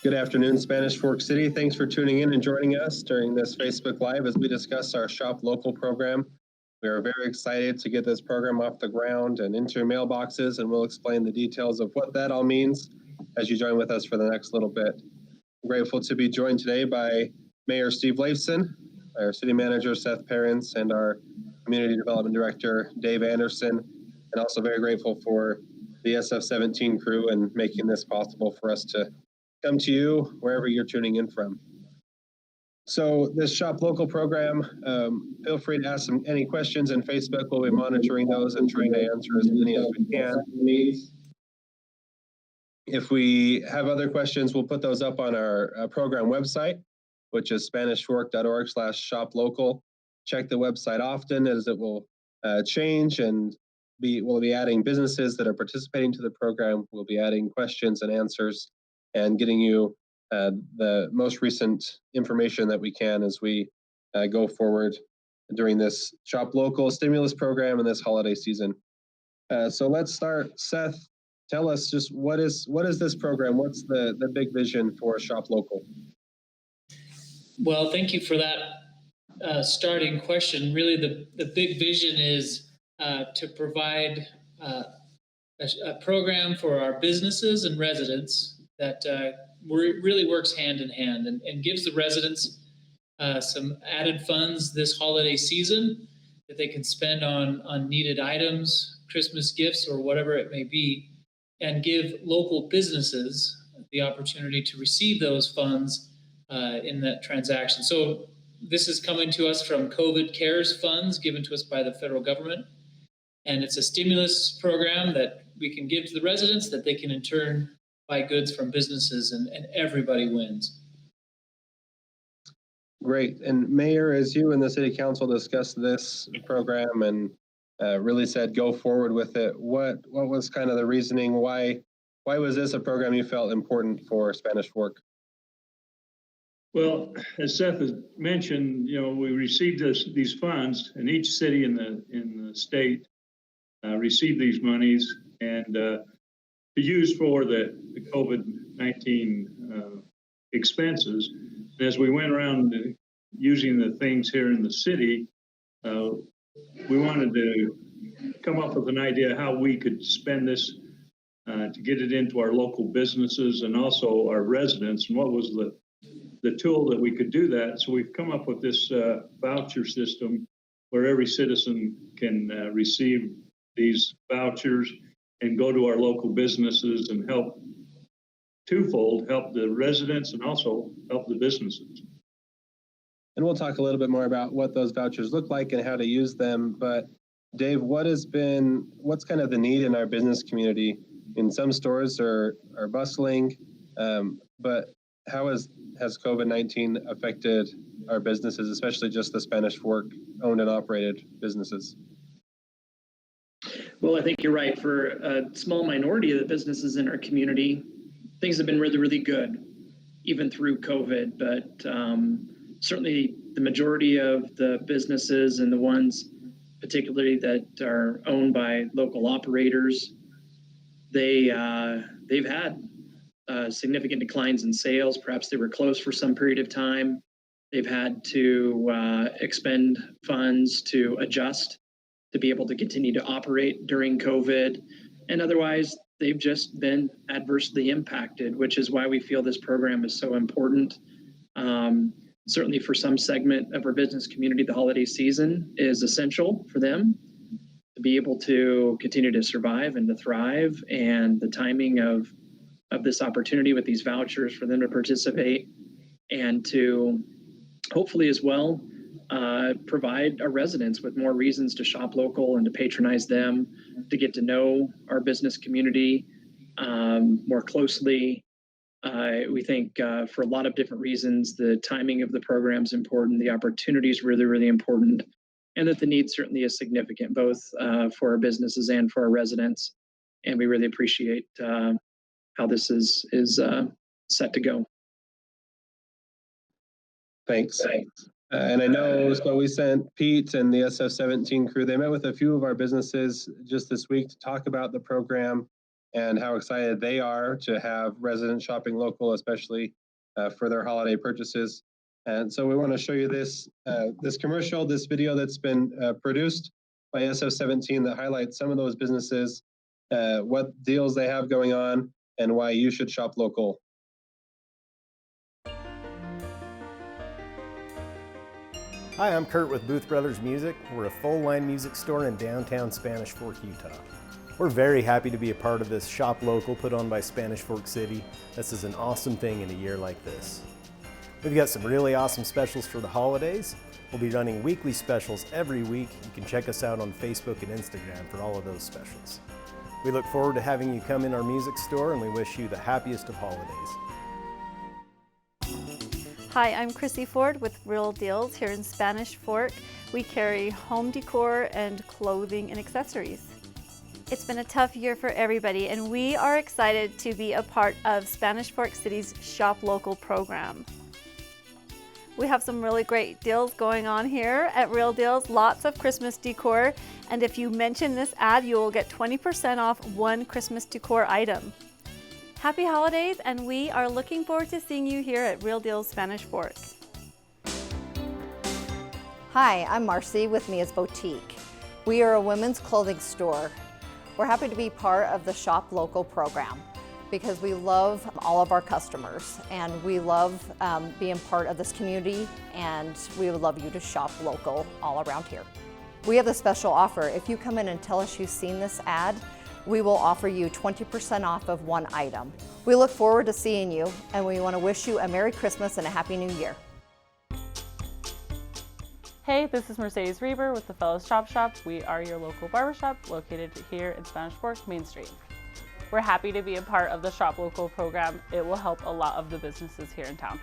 Good afternoon, Spanish Fork City. Thanks for tuning in and joining us during this Facebook Live as we discuss our Shop Local program. We are very excited to get this program off the ground and into your mailboxes, and we'll explain the details of what that all means as you join with us for the next little bit. I'm grateful to be joined today by Mayor Steve Leifson, our City Manager Seth Perrins, and our Community Development Director Dave Anderson, and also very grateful for the SF-17 crew and making this possible for us to come to you wherever you're tuning in from. So this Shop Local program, feel free to ask any questions in Facebook. We'll be monitoring those and trying to answer as many as we can. If we have other questions, we'll put those up on our program website, which is SpanishFork.org/shoplocal. Check the website often as it will change, and we'll be adding businesses that are participating to the program. We'll be adding questions and answers and getting you the most recent information that we can as we go forward during this Shop Local stimulus program and this holiday season. So let's start. Seth, tell us just what is this program? What's the big vision for Shop Local? Well, thank you for that starting question. Really, the big vision is to provide a program for our businesses and residents that really works hand in hand and gives the residents some added funds this holiday season that they can spend on needed items, Christmas gifts, or whatever it may be, and give local businesses the opportunity to receive those funds in that transaction. So this is coming to us from COVID CARES funds given to us by the federal government. And it's a stimulus program that we can give to the residents that they can in turn buy goods from businesses, and everybody wins. Great. And Mayor, as you and the City Council discussed this program and really said go forward with it, what was kind of the reasoning? Why was this a program you felt important for Spanish Fork? Well, as Seth has mentioned, we received these funds, and each city in the state received these monies and to use for the COVID-19 expenses. And as we went around using the things here in the city, we wanted to come up with an idea how we could spend this to get it into our local businesses and also our residents, and what was the tool that we could do that. So we've come up with this voucher system where every citizen can receive these vouchers and go to our local businesses and help the residents and also help the businesses. And we'll talk a little bit more about what those vouchers look like and how to use them. But Dave, what's kind of the need in our business community? In some stores are bustling, but how has COVID-19 affected our businesses, especially just the Spanish Fork owned and operated businesses? Well, I think you're right. For a small minority of the businesses in our community, things have been really, really good, even through COVID. But certainly the majority of the businesses and the ones particularly that are owned by local operators, they've had significant declines in sales. Perhaps they were closed for some period of time. They've had to expend funds to adjust to be able to continue to operate during COVID. And otherwise, they've just been adversely impacted, which is why we feel this program is so important. Certainly for some segment of our business community, the holiday season is essential for them to be able to continue to survive and to thrive. And the timing of this opportunity with these vouchers for them to participate and to hopefully as well provide our residents with more reasons to shop local and to patronize them, to get to know our business community more closely. We think for a lot of different reasons, the timing of the program is important, the opportunity is really, really important, and that the need certainly is significant, both for our businesses and for our residents. And we really appreciate how this is set to go. Thanks. And I know, so we sent Pete and the SF-17 crew, they met with a few of our businesses just this week to talk about the program. and how excited they are to have residents shopping local, especially for their holiday purchases. And so we want to show you this commercial, this video that's been produced by SF17 that highlights some of those businesses, what deals they have going on, and why you should shop local. Hi, I'm Kurt with Booth Brothers Music. We're a full-line music store in downtown Spanish Fork, Utah. We're very happy to be a part of this Shop Local put on by Spanish Fork City. This is an awesome thing in a year like this. We've got some really awesome specials for the holidays. We'll be running weekly specials every week. You can check us out on Facebook and Instagram for all of those specials. We look forward to having you come in our music store, and we wish you the happiest of holidays. Hi, I'm Chrissy Ford with Real Deals here in Spanish Fork. We carry home decor and clothing and accessories. It's been a tough year for everybody, and we are excited to be a part of Spanish Fork City's Shop Local program. We have some really great deals going on here at Real Deals, lots of Christmas decor, and if you mention this ad, you will get 20% off one Christmas decor item. Happy holidays, and we are looking forward to seeing you here at Real Deals Spanish Fork. Hi, I'm Marcy with Mia's Boutique. We are a women's clothing store. We're happy to be part of the Shop Local program because we love all of our customers and we love being part of this community, and we would love you to shop local all around here. We have a special offer. If you come in and tell us you've seen this ad, we will offer you 20% off of one item. We look forward to seeing you, and we want to wish you a Merry Christmas and a Happy New Year. Hey, this is Mercedes Reber with the Fellows Chop Shop. We are your local barbershop located here in Spanish Fork, Main Street. We're happy to be a part of the Shop Local program. It will help a lot of the businesses here in town.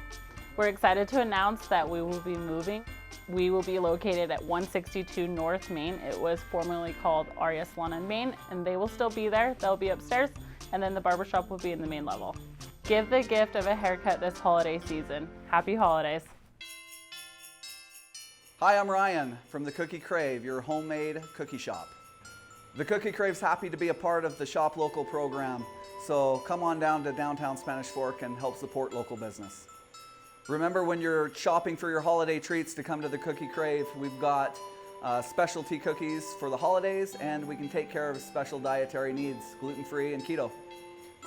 We're excited to announce that we will be moving. We will be located at 162 North Main. It was formerly called Aria Salon and Main, and they will still be there. They'll be upstairs, and then the barbershop will be in the main level. Give the gift of a haircut this holiday season. Happy holidays. Hi, I'm Ryan from the Cookie Crave, your homemade cookie shop. The Cookie Crave's happy to be a part of the Shop Local program, so come on down to downtown Spanish Fork and help support local business. Remember, when you're shopping for your holiday treats, to come to the Cookie Crave. We've got specialty cookies for the holidays, and we can take care of special dietary needs, gluten-free and keto.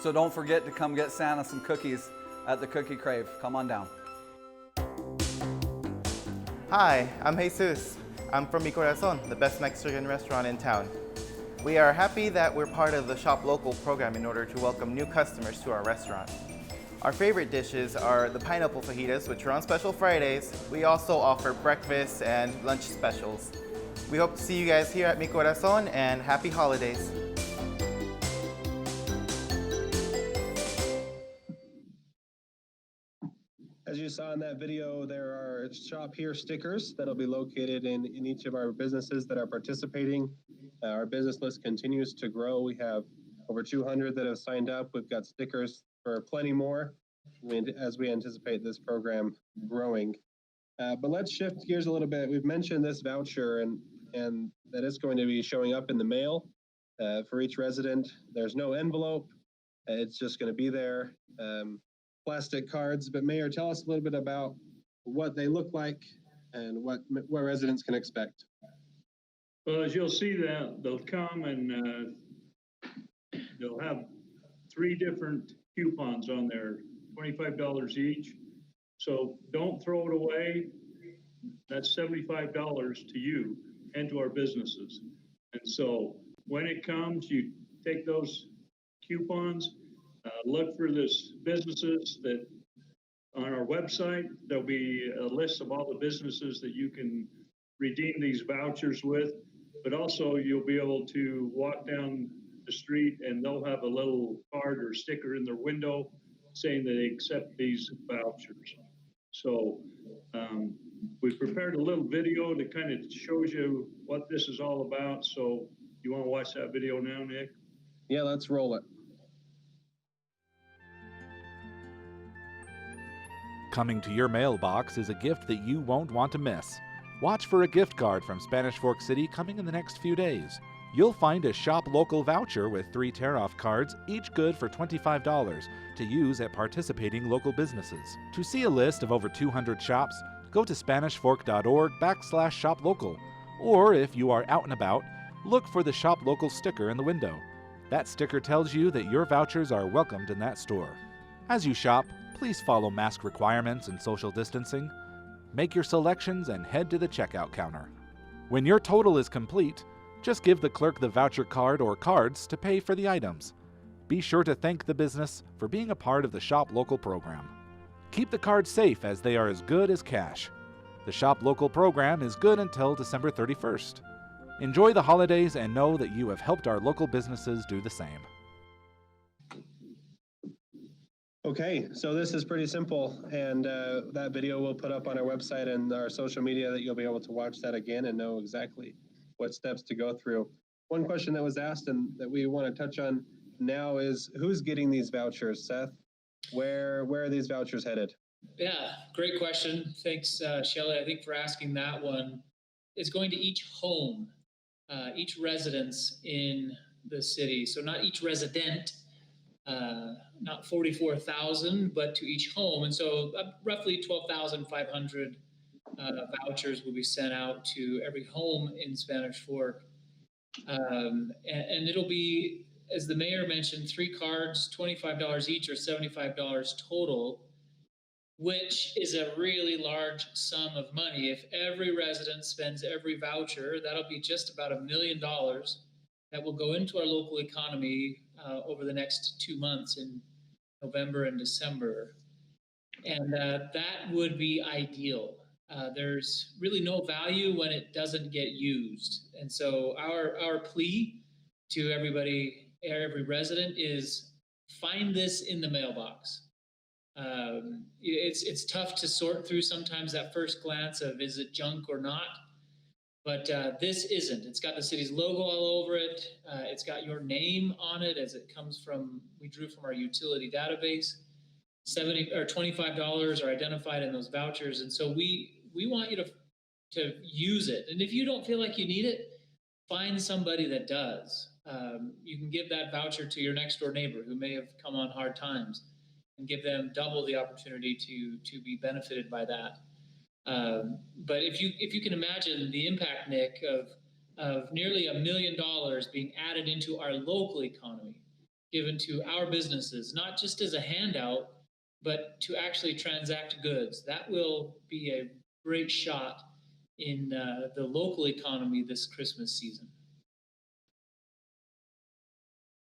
So don't forget to come get Santa some cookies at the Cookie Crave. Come on down. Hi, I'm Jesus. I'm from Mi Corazon, the best Mexican restaurant in town. We are happy that we're part of the Shop Local program in order to welcome new customers to our restaurant. Our favorite dishes are the pineapple fajitas, which are on special Fridays. We also offer breakfast and lunch specials. We hope to see you guys here at Mi Corazon, and happy holidays. As you saw in that video, there are Shop Here stickers that'll be located in each of our businesses that are participating. Our business list continues to grow. We have over 200 that have signed up. We've got stickers for plenty more as we anticipate this program growing. But let's shift gears a little bit. We've mentioned this voucher and that it's going to be showing up in the mail for each resident. There's no envelope. It's just going to be there. Plastic cards. But Mayor, tell us a little bit about what they look like and what residents can expect. Well, as you'll see, they'll come and they'll have 3 different coupons on there, $25 each. So don't throw it away. That's $75 to you and to our businesses. And so when it comes, you take those coupons, look for this businesses that on our website. There'll be a list of all the businesses that you can redeem these vouchers with, but also you'll be able to walk down the street and they'll have a little card or sticker in their window saying that they accept these vouchers. So we've prepared a little video that kind of shows you what this is all about. So you want to watch that video now, Nick? Yeah, let's roll it. Coming to your mailbox is a gift that you won't want to miss. Watch for a gift card from Spanish Fork City coming in the next few days. You'll find a Shop Local voucher with 3 tear-off cards, each good for $25, to use at participating local businesses. To see a list of over 200 shops, go to SpanishFork.org/shoplocal. Or if you are out and about, look for the Shop Local sticker in the window. That sticker tells you that your vouchers are welcomed in that store. As you shop, please follow mask requirements and social distancing. Make your selections and head to the checkout counter. When your total is complete, just give the clerk the voucher card or cards to pay for the items. Be sure to thank the business for being a part of the Shop Local program. Keep the cards safe as they are as good as cash. The Shop Local program is good until December 31st. Enjoy the holidays and know that you have helped our local businesses do the same. Okay, so this is pretty simple, and that video we'll put up on our website and our social media that you'll be able to watch that again and know exactly what steps to go through. One question that was asked and that we want to touch on now is who's getting these vouchers, Seth? Where are these vouchers headed? Yeah, great question. Thanks, Shelley, I think, for asking that one. It's going to each home, each residence in the city. So not each resident, not 44,000, but to each home. And so roughly 12,500 vouchers will be sent out to every home in Spanish Fork. And it'll be, as the mayor mentioned, 3 cards, $25 each or $75 total, which is a really large sum of money. If every resident spends every voucher, that'll be just about $1 million that will go into our local economy over the next 2 months in November and December. And that would be ideal. There's really no value when it doesn't get used. And so our plea to everybody, every resident, is find this in the mailbox. It's tough to sort through sometimes that first glance of is it junk or not, but this isn't. It's got the city's logo all over it. It's got your name on it as it comes from, we drew from our utility database. $70 or $25 are identified in those vouchers, and so we want you to use it. And if you don't feel like you need it, find somebody that does. You can give that voucher to your next door neighbor who may have come on hard times, and give them double the opportunity to be benefited by that. But if you can imagine the impact, Nick, of nearly $1 million being added into our local economy, given to our businesses, not just as a handout, but to actually transact goods, that will be a great shot in the local economy this Christmas season.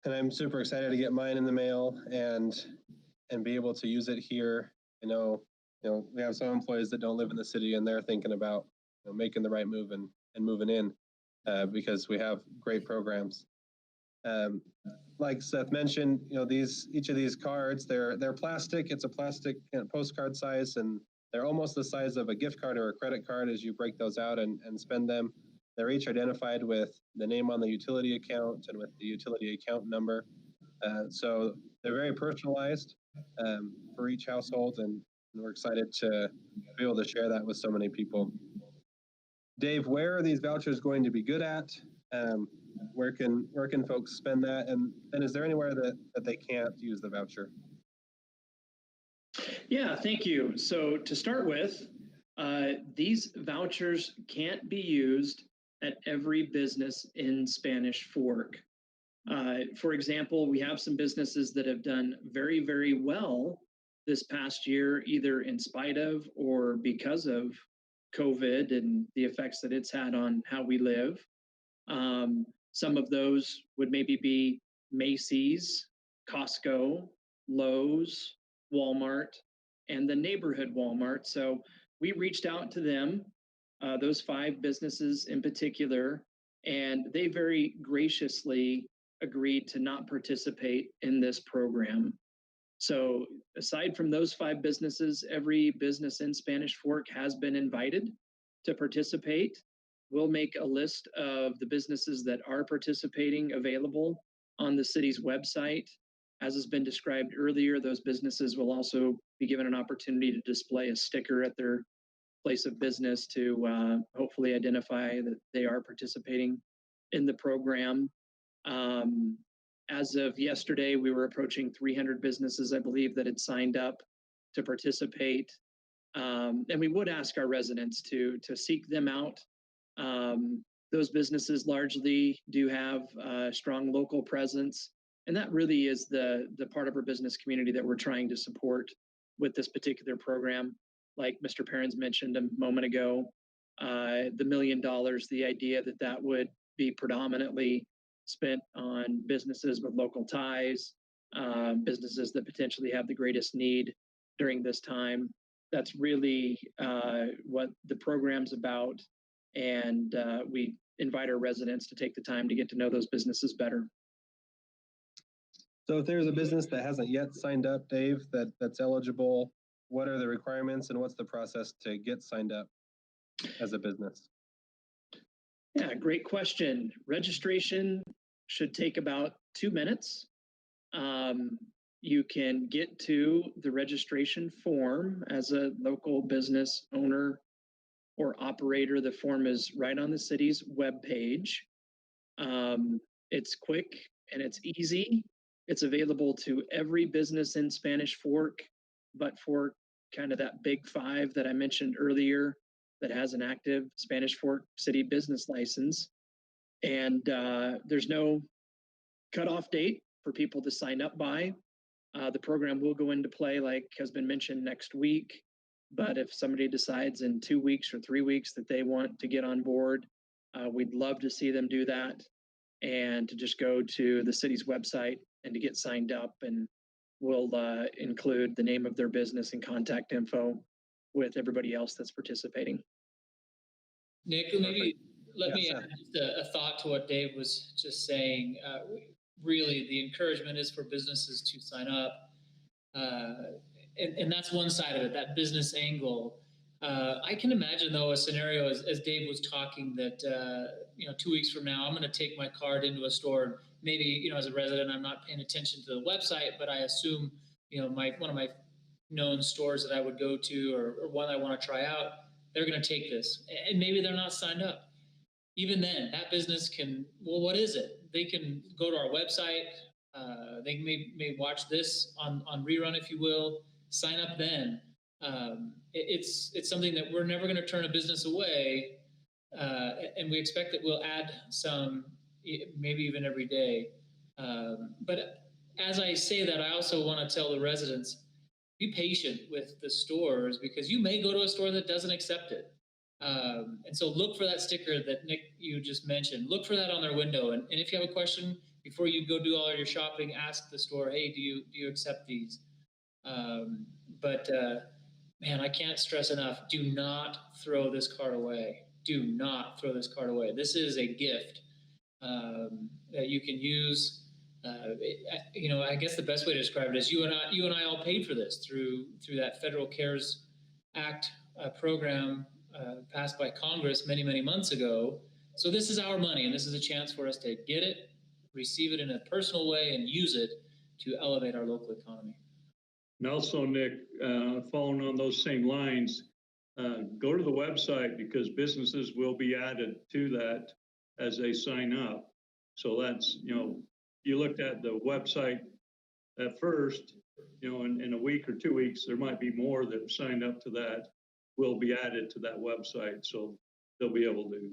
And I'm super excited to get mine in the mail and be able to use it here. I know, we have some employees that don't live in the city, and they're thinking about making the right move and moving in because we have great programs. Like Seth mentioned, each of these cards, they're plastic. It's a plastic postcard size, and they're almost the size of a gift card or a credit card as you break those out and spend them. They're each identified with the name on the utility account and with the utility account number. So they're very personalized for each household, and we're excited to be able to share that with so many people. Dave, where are these vouchers going to be good at? Where can folks spend that? And is there anywhere that they can't use the voucher? Yeah, thank you. So to start with, these vouchers can't be used at every business in Spanish Fork. For example, we have some businesses that have done very, very well this past year, either in spite of or because of COVID and the effects that it's had on how we live. Some of those would maybe be Macy's, Costco, Lowe's, Walmart, and the neighborhood Walmart. So we reached out to them, those 5 businesses in particular, and they very graciously agreed to not participate in this program. So aside from those 5 businesses, every business in Spanish Fork has been invited to participate. We'll make a list of the businesses that are participating available on the city's website. As has been described earlier, those businesses will also be given an opportunity to display a sticker at their place of business to hopefully identify that they are participating in the program. As of yesterday, we were approaching 300 businesses, I believe, that had signed up to participate. And we would ask our residents to seek them out. Those businesses largely do have a strong local presence, and that really is the part of our business community that we're trying to support with this particular program. Like Mr. Perrins mentioned a moment ago, the $1 million, the idea that that would be predominantly spent on businesses with local ties, businesses that potentially have the greatest need during this time. That's really what the program's about, and we invite our residents to take the time to get to know those businesses better. So if there's a business that hasn't yet signed up, Dave, that's eligible, what are the requirements and what's the process to get signed up as a business? Yeah, great question. Registration should take about 2 minutes. You can get to the registration form as a local business owner or operator. The form is right on the city's webpage. It's quick and it's easy. It's available to every business in Spanish Fork, but for kind of that big five that I mentioned earlier that has an active Spanish Fork city business license. And there's no cutoff date for people to sign up by. The program will go into play, like has been mentioned, next week. But if somebody decides in 2 weeks or 3 weeks that they want to get on board, we'd love to see them do that and to just go to the city's website and to get signed up. And we'll include the name of their business and contact info with everybody else that's participating. Nick, maybe let me add just a thought to what Dave was just saying. Really, the encouragement is for businesses to sign up. And that's one side of it, that business angle. I can imagine, though, a scenario as Dave was talking that, 2 weeks from now, I'm going to take my card into a store. Maybe, as a resident, I'm not paying attention to the website, but I assume, one of my known stores that I would go to or one I want to try out, they're going to take this. And maybe they're not signed up. Even then, that business can, what is it? They can go to our website. They may watch this on rerun, if you will. Sign up then. It's something that we're never going to turn a business away, and we expect that we'll add some, maybe even every day. But as I say that, I also want to tell the residents, be patient with the stores because you may go to a store that doesn't accept it. And so look for that sticker that Nick, you just mentioned. Look for that on their window. And if you have a question, before you go do all your shopping, ask the store, hey, do you accept these? Man, I can't stress enough, do not throw this card away. Do not throw this card away. This is a gift that you can use. I guess the best way to describe it is you and I all paid for this through that Federal CARES Act program passed by Congress many, many months ago. So this is our money, and this is a chance for us to get it, receive it in a personal way, and use it to elevate our local economy. And also, Nick, following on those same lines, go to the website because businesses will be added to that as they sign up. So that's, you looked at the website at first, in a week or 2 weeks, there might be more that have signed up to that will be added to that website. So they'll be able to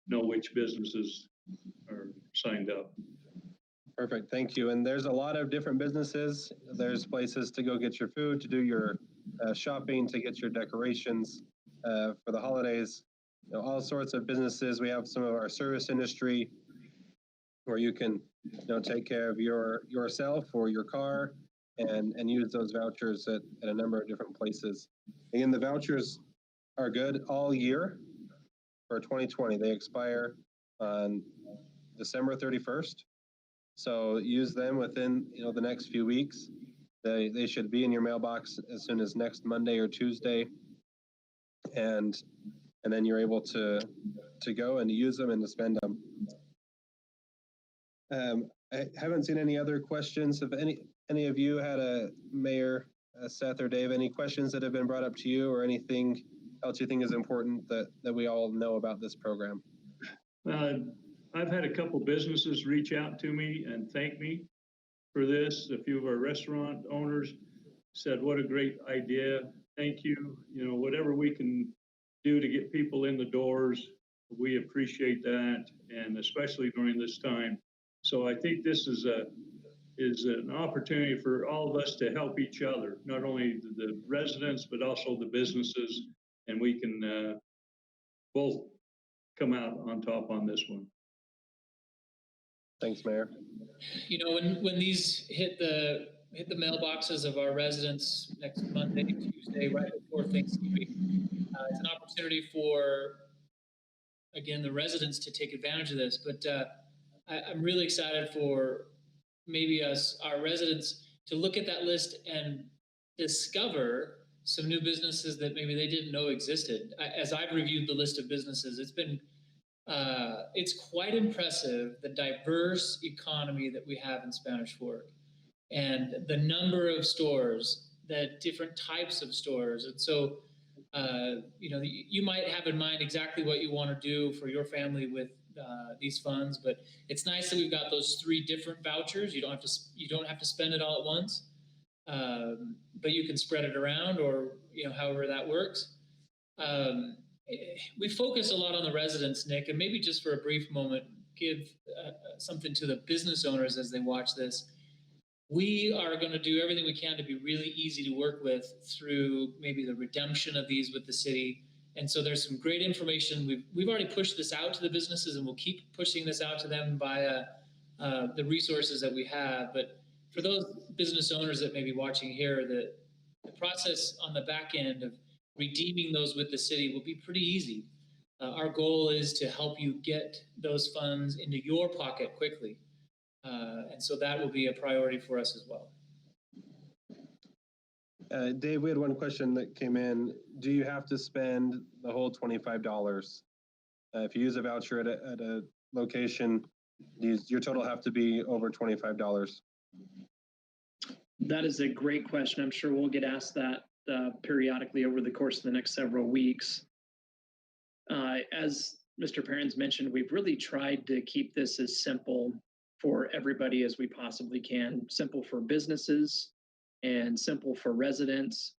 know which businesses are signed up. Perfect, thank you. And there's a lot of different businesses. There's places to go get your food, to do your shopping, to get your decorations for the holidays. All sorts of businesses. We have some of our service industry where you can take care of yourself or your car and use those vouchers at a number of different places. Again, the vouchers are good all year for 2020. They expire on December 31st. So use them within the next few weeks. They should be in your mailbox as soon as next Monday or Tuesday, and then you're able to go and use them and to spend them. I haven't seen any other questions. If any of you had a Mayor Seth or Dave, any questions that have been brought up to you or anything else you think is important that we all know about this program? I've had a couple businesses reach out to me and thank me for this. A few of our restaurant owners said, what a great idea. Thank you. You know, whatever we can do to get people in the doors, we appreciate that, and especially during this time. So I think this is an opportunity for all of us to help each other, not only the residents, but also the businesses, and we can both come out on top on this one. Thanks, Mayor. You know, when these hit the mailboxes of our residents next Monday, Tuesday, right before Thanksgiving, it's an opportunity for, again, the residents to take advantage of this. But I'm really excited for maybe our residents to look at that list and discover some new businesses that maybe they didn't know existed. As I've reviewed the list of businesses, it's quite impressive, the diverse economy that we have in Spanish Fork and the number of stores, the different types of stores. And so, you know, you might have in mind exactly what you want to do for your family with these funds, but it's nice that we've got those 3 different vouchers. You don't have to spend it all at once, but you can spread it around, or you know, however that works. We focus a lot on the residents, Nick, and maybe just for a brief moment, give something to the business owners as they watch this. We are going to do everything we can to be really easy to work with through maybe the redemption of these with the city. And so there's some great information. We've already pushed this out to the businesses, and we'll keep pushing this out to them via the resources that we have. But for those business owners that may be watching here, the process on the back end of redeeming those with the city will be pretty easy. Our goal is to help you get those funds into your pocket quickly. And so that will be a priority for us as well. Dave, we had one question that came in. Do you have to spend the whole $25? If you use a voucher at a location, your total have to be over $25? That is a great question. I'm sure we'll get asked that periodically over the course of the next several weeks. As Mr. Perrins mentioned, we've really tried to keep this as simple for everybody as we possibly can. Simple for businesses and simple for residents.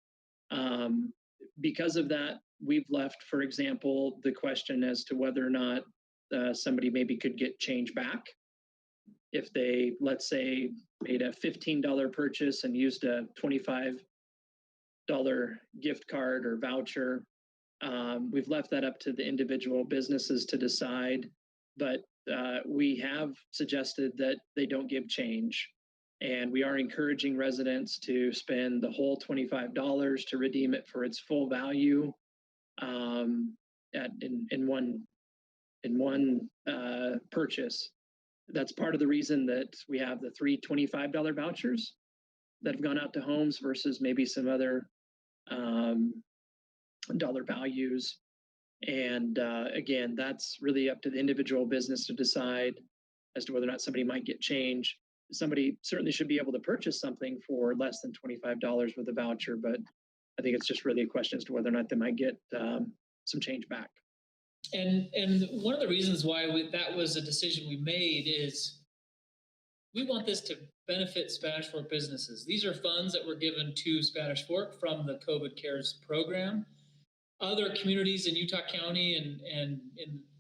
Because of that, we've left, for example, the question as to whether or not somebody maybe could get change back. If they, let's say, made a $15 purchase and used a $25 gift card or voucher, we've left that up to the individual businesses to decide. But we have suggested that they don't give change. And we are encouraging residents to spend the whole $25 to redeem it for its full value in one purchase. That's part of the reason that we have the 3 $25 vouchers that have gone out to homes versus maybe some other dollar values. And again, that's really up to the individual business to decide as to whether or not somebody might get change. Somebody certainly should be able to purchase something for less than $25 with a voucher, but I think it's just really a question as to whether or not they might get some change back. And one of the reasons why that was a decision we made is we want this to benefit Spanish Fork businesses. These are funds that were given to Spanish Fork from the COVID CARES program. Other communities in Utah County and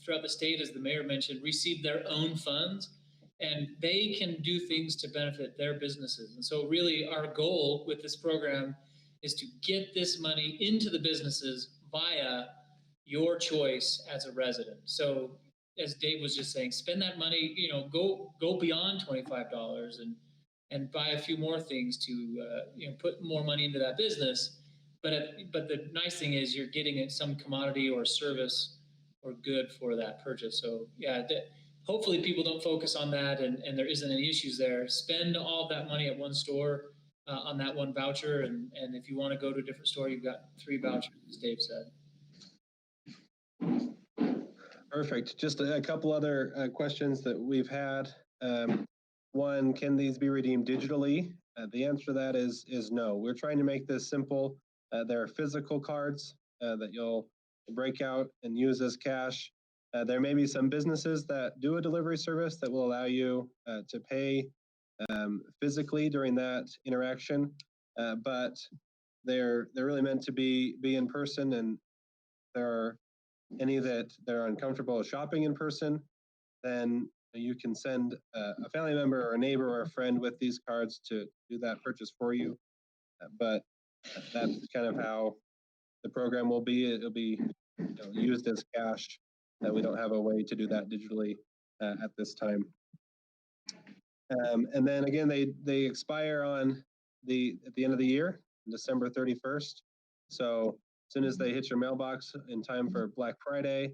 throughout the state, as the mayor mentioned, receive their own funds, and they can do things to benefit their businesses. And so really our goal with this program is to get this money into the businesses via your choice as a resident. So as Dave was just saying, spend that money, you know, go beyond $25 and buy a few more things to you know, put more money into that business. But the nice thing is you're getting some commodity or service or good for that purchase. So yeah, hopefully people don't focus on that and there isn't any issues there. Spend all of that money at one store on that one voucher. And if you want to go to a different store, you've got 3 vouchers, as Dave said. Perfect. Just a couple other questions that we've had. One, can these be redeemed digitally? The answer to that is no. We're trying to make this simple. There are physical cards that you'll break out and use as cash. There may be some businesses that do a delivery service that will allow you to pay physically during that interaction, but they're really meant to be in person, and there are any that are uncomfortable shopping in person, then you can send a family member or a neighbor or a friend with these cards to do that purchase for you. But that's kind of how the program will be. It'll be used as cash. We don't have a way to do that digitally at this time. And then again, they expire on at the end of the year, December 31st. So as soon as they hit your mailbox in time for Black Friday,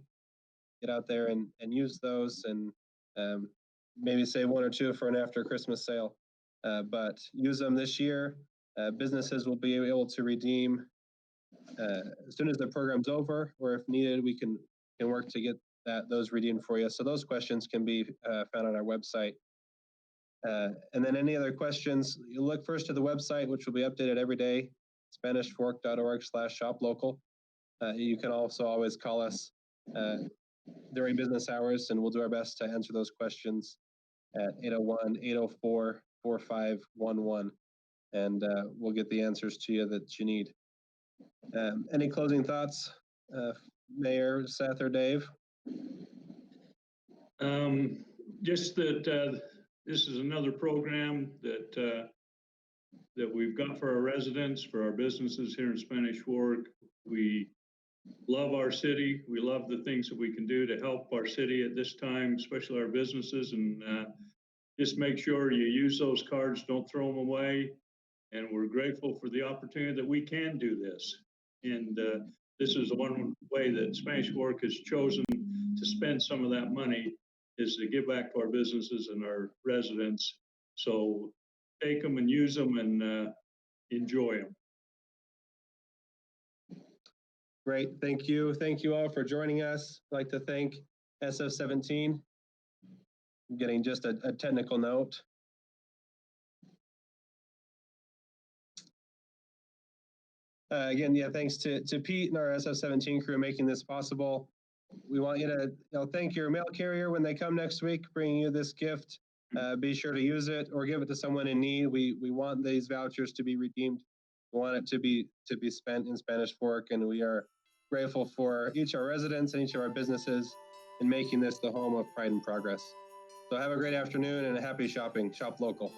get out there and use those, and maybe save one or two for an after Christmas sale. But use them this year. Businesses will be able to redeem as soon as the program's over, or if needed, we can work to get those redeemed for you. So those questions can be found on our website. And then any other questions, you look first to the website, which will be updated every day, SpanishFork.org/shoplocal. You can also always call us during business hours, and we'll do our best to answer those questions at 801-804-4511, and we'll get the answers to you that you need. Any closing thoughts, Mayor, Seth, or Dave? Just that this is another program that we've got for our residents, for our businesses here in Spanish Fork. We love our city. We love the things that we can do to help our city at this time, especially our businesses. And just make sure you use those cards, don't throw them away. And we're grateful for the opportunity that we can do this. And this is the one way that Spanish Fork has chosen to spend some of that money, is to give back to our businesses and our residents. So take them and use them and enjoy them. Great, thank you. Thank you all for joining us. I'd like to thank SF17. I'm getting just a technical note. Again, yeah, thanks to Pete and our SF17 crew making this possible. We want you to thank your mail carrier when they come next week, bringing you this gift. Be sure to use it or give it to someone in need. We want these vouchers to be redeemed. We want it to be spent in Spanish Fork, and we are grateful for each of our residents and each of our businesses in making this the home of pride and progress. So have a great afternoon and a happy shopping. Shop local.